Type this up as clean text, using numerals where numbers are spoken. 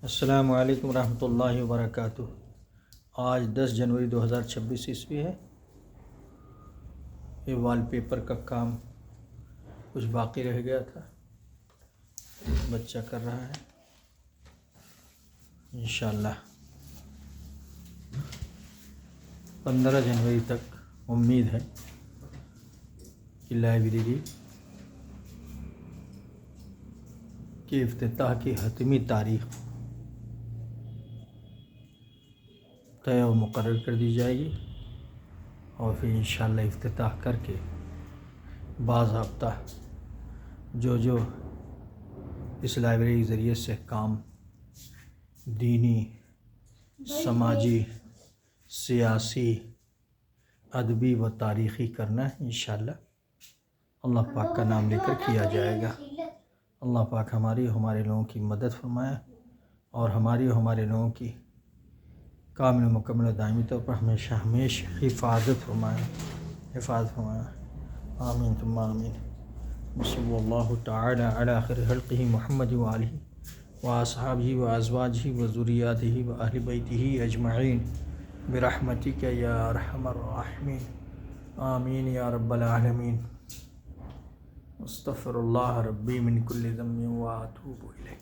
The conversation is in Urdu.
السلام علیکم ورحمۃ اللہ وبرکاتہ۔ آج 10 جنوری 2026 عیسوی ہے۔ یہ وال پیپر کا کام کچھ باقی رہ گیا تھا، بچہ کر رہا ہے۔ انشاءاللہ 15 جنوری تک امید ہے کہ لائبریری کے افتتاح کی حتمی تاریخ طے و مقرر کر دی جائے گی، اور پھر انشاءاللہ افتتاح کر کے باضابطہ جو اس لائبریری کے ذریعے سے کام دینی، سماجی، سیاسی، ادبی و تاریخی کرنا ہے، انشاءاللہ اللہ پاک کا نام لے کر کیا جائے گا۔ اللہ پاک ہمارے لوگوں کی مدد فرمائے، اور ہمارے لوگوں کی کامل و مکمل و دائمی طور پر ہمیشہ حفاظت فرمائے۔ آمین ثم آمین۔ صلی اللہ تعالی علی خیر خلقہ محمد وآلہ وأصحابہ وأزواجہ وذریاتہ وأہل بیتہ اجمعین برحمتک یا ارحم الراحمین، آمین یا رب العالمین۔ استغفر اللہ ربی من کل ذنب واتوب الیہ۔